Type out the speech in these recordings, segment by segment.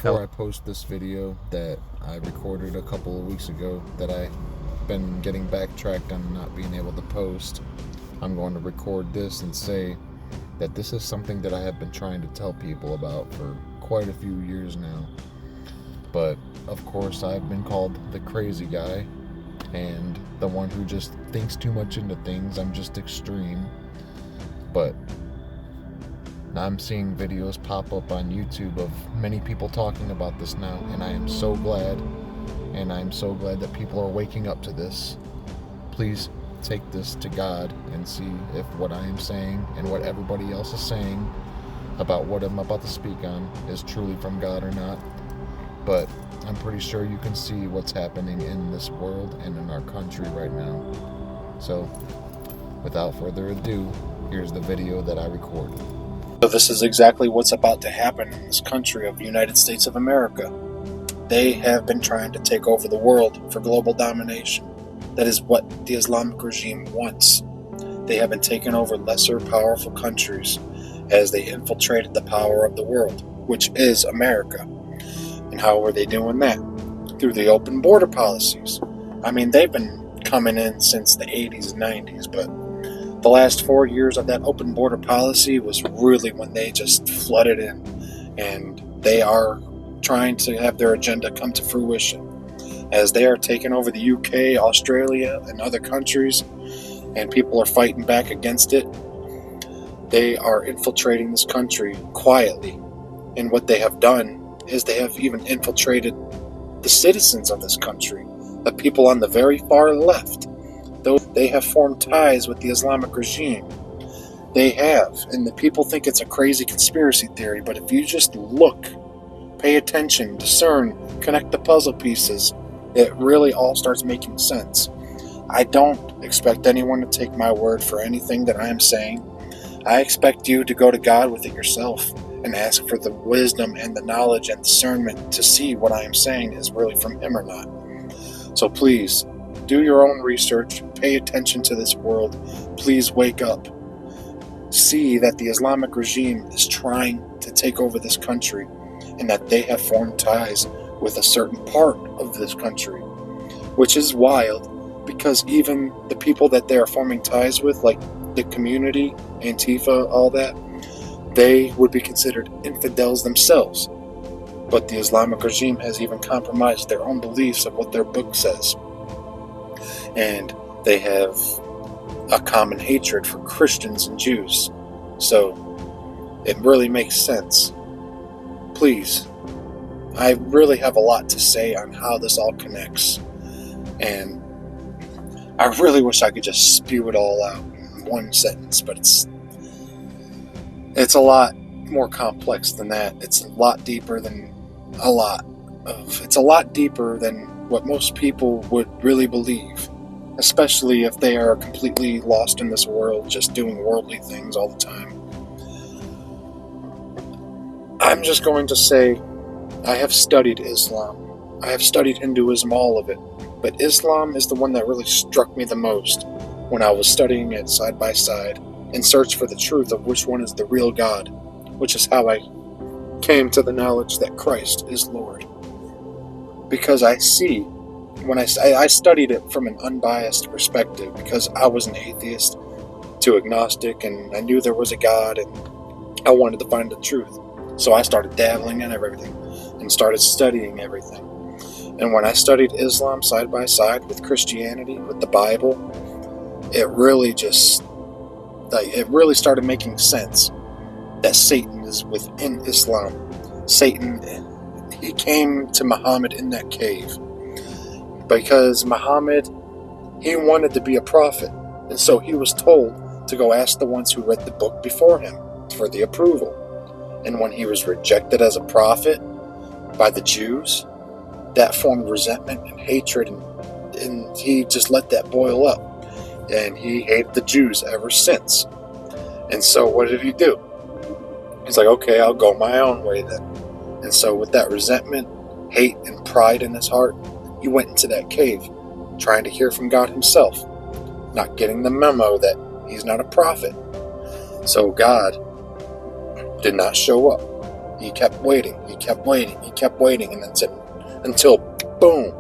Before I post this video that I recorded a couple of weeks ago that I've been getting backtracked on not being able to post, I'm going to record this and say that this is something that I have been trying to tell people about for quite a few years now. But of course I've been called the crazy guy and the one who just thinks too much into things. I'm just extreme. But I'm seeing videos pop up on YouTube of many people talking about this now, and I am so glad. And I'm so glad that people are waking up to this. Please take this to God and see if what I am saying and what everybody else is saying about what I'm about to speak on is truly from God or not. But I'm pretty sure you can see what's happening in this world and in our country right now. So, without further ado, here's the video that I recorded. So this is exactly what's about to happen in this country of the United States of America. They have been trying to take over the world for global domination. That is what the Islamic regime wants. They have been taking over lesser powerful countries as they infiltrated the power of the world, which is America. And how are they doing that? Through the open border policies. I mean, they've been coming in since the 80s and 90s, but the last 4 years of that open border policy was really when they just flooded in, and they are trying to have their agenda come to fruition as they are taking over the UK, Australia, and other countries, and people are fighting back against it. They are infiltrating this country quietly, and what they have done is they have even infiltrated the citizens of this country, the people on the very far left. Though they have formed ties with the Islamic regime. They have, and the people think it's a crazy conspiracy theory, but if you just look, pay attention, discern, connect the puzzle pieces, it really all starts making sense. I don't expect anyone to take my word for anything that I am saying. I expect you to go to God with it yourself and ask for the wisdom and the knowledge and discernment to see what I am saying is really from Him or not. So please, do your own research, pay attention to this world, please wake up. See that the Islamic regime is trying to take over this country and that they have formed ties with a certain part of this country, which is wild because even the people that they are forming ties with, like the community, Antifa, all that, they would be considered infidels themselves. But the Islamic regime has even compromised their own beliefs of what their book says. And they have a common hatred for Christians and Jews. So it really makes sense. Please, I really have a lot to say on how this all connects. And I really wish I could just spew it all out in one sentence, but it's a lot more complex than that. It's a lot deeper than what most people would really believe. Especially if they are completely lost in this world, just doing worldly things all the time. I'm just going to say, I have studied Islam. I have studied Hinduism, all of it. But Islam is the one that really struck me the most when I was studying it side by side in search for the truth of which one is the real God, which is how I came to the knowledge that Christ is Lord. Because I see, when I studied it from an unbiased perspective, because I was an atheist to agnostic, and I knew there was a God, and I wanted to find the truth. So I started dabbling in everything, and started studying everything. And when I studied Islam side by side with Christianity, with the Bible, it really started making sense that Satan is within Islam. Satan, he came to Muhammad in that cave. Because Muhammad, he wanted to be a prophet, and so he was told to go ask the ones who read the book before him for the approval. And when he was rejected as a prophet by the Jews, that formed resentment and hatred, and he just let that boil up. And he hated the Jews ever since. And so what did he do? He's like, okay, I'll go my own way then. And so with that resentment, hate, and pride in his heart, he went into that cave, trying to hear from God himself, not getting the memo that he's not a prophet. So God did not show up. He kept waiting, he kept waiting, he kept waiting, and that's it. Until, boom,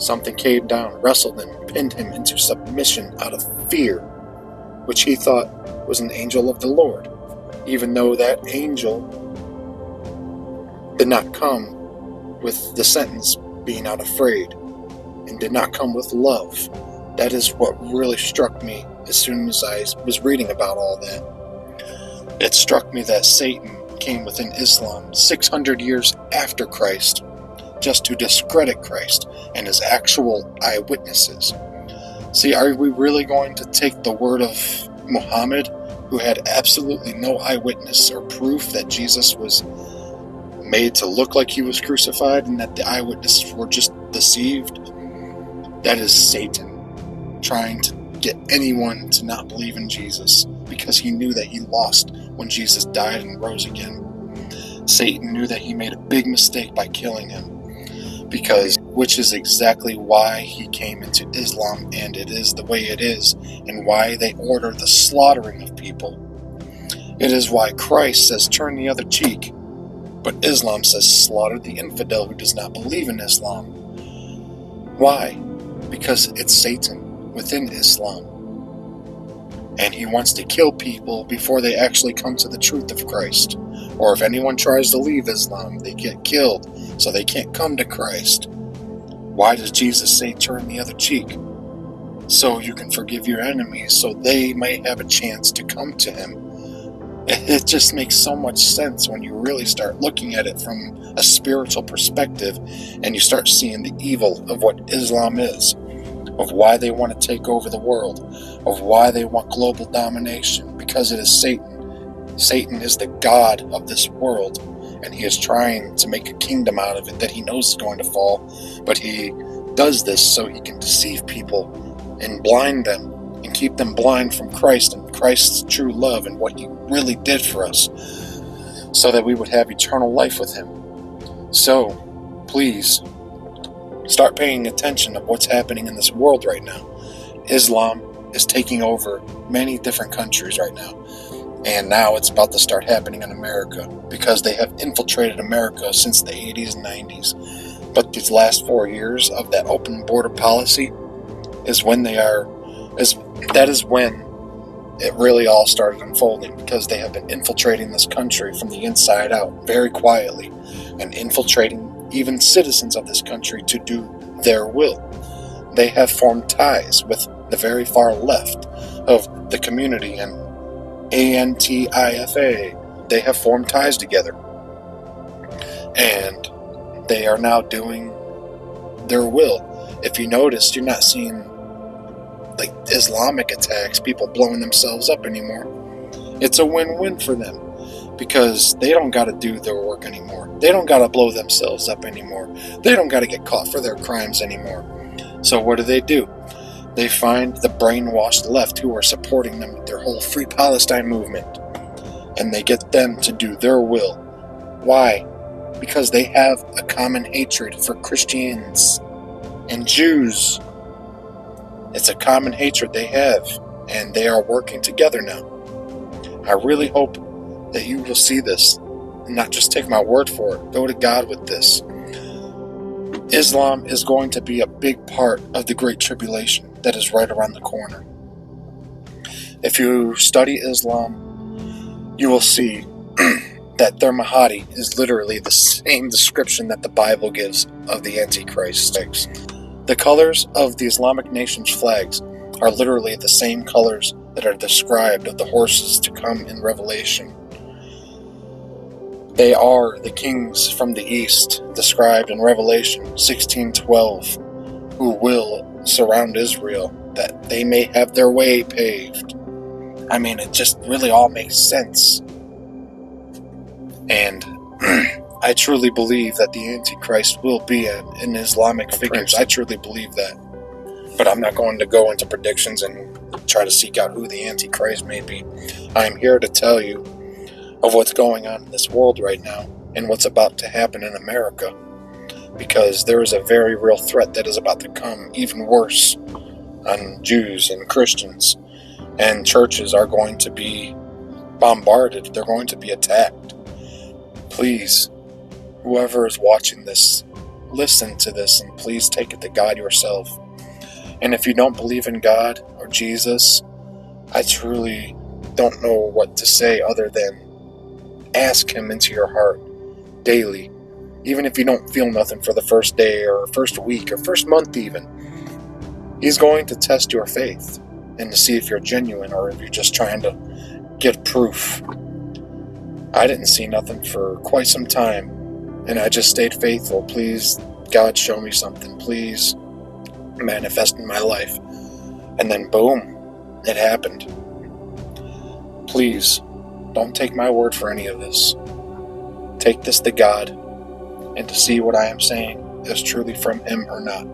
something came down, wrestled him, pinned him into submission out of fear, which he thought was an angel of the Lord, even though that angel did not come with the sentence being not afraid, and did not come with love. That is what really struck me as soon as I was reading about all that. It struck me that Satan came within Islam 600 years after Christ, just to discredit Christ and his actual eyewitnesses. See, are we really going to take the word of Muhammad, who had absolutely no eyewitness or proof that Jesus was made to look like he was crucified and that the eyewitnesses were just deceived? That is Satan trying to get anyone to not believe in Jesus, because he knew that he lost when Jesus died and rose again. Satan knew that he made a big mistake by killing him, which is exactly why he came into Islam, and it is the way it is, and why they order the slaughtering of people. It is why Christ says turn the other cheek, but Islam says slaughter the infidel who does not believe in Islam. Why? Because it's Satan within Islam, and he wants to kill people before they actually come to the truth of Christ. Or if anyone tries to leave Islam, they get killed, so they can't come to Christ. Why does Jesus say turn the other cheek? So you can forgive your enemies, so they may have a chance to come to him. It just makes so much sense when you really start looking at it from a spiritual perspective, and you start seeing the evil of what Islam is, of why they want to take over the world, of why they want global domination, because it is Satan. Satan is the god of this world, and he is trying to make a kingdom out of it that he knows is going to fall, but he does this so he can deceive people and blind them and keep them blind from Christ and Christ's true love and what he really did for us, so that we would have eternal life with him. So, please, start paying attention of what's happening in this world right now. Islam is taking over many different countries right now. And now it's about to start happening in America, because they have infiltrated America since the 80s and 90s. But these last 4 years of that open border policy is when that is when it really all started unfolding, because they have been infiltrating this country from the inside out very quietly, and infiltrating even citizens of this country to do their will. They have formed ties with the very far left of the community and Antifa. They have formed ties together, and they are now doing their will. If you notice, you're not seeing like Islamic attacks, people blowing themselves up anymore. It's a win-win for them, because they don't got to do their work anymore. They don't got to blow themselves up anymore. They don't got to get caught for their crimes anymore. So what do? They find the brainwashed left who are supporting them with their whole Free Palestine movement, and they get them to do their will. Why? Because they have a common hatred for Christians and Jews. It's a common hatred they have, and they are working together now. I really hope that you will see this, and not just take my word for it. Go to God with this. Islam is going to be a big part of the Great Tribulation that is right around the corner. If you study Islam, you will see that their Mahdi is literally the same description that the Bible gives of the Antichrist. The colors of the Islamic nation's flags are literally the same colors that are described of the horses to come in Revelation. They are the kings from the east, described in Revelation 16:12, who will surround Israel, that they may have their way paved. I mean, it just really all makes sense. And I truly believe that the Antichrist will be an Islamic figure. I truly believe that. But I'm not going to go into predictions and try to seek out who the Antichrist may be. I am here to tell you of what's going on in this world right now, and what's about to happen in America, because there is a very real threat that is about to come, even worse, on Jews and Christians, and churches are going to be bombarded. They're going to be attacked. Please, whoever is watching this, listen to this and please take it to God yourself. And if you don't believe in God or Jesus, I truly don't know what to say other than ask Him into your heart daily. Even if you don't feel nothing for the first day or first week or first month even, He's going to test your faith and to see if you're genuine or if you're just trying to get proof. I didn't see nothing for quite some time, and I just stayed faithful. Please, God, show me something. Please manifest in my life. And then boom, it happened. Please, don't take my word for any of this. Take this to God and to see what I am saying is truly from Him or not.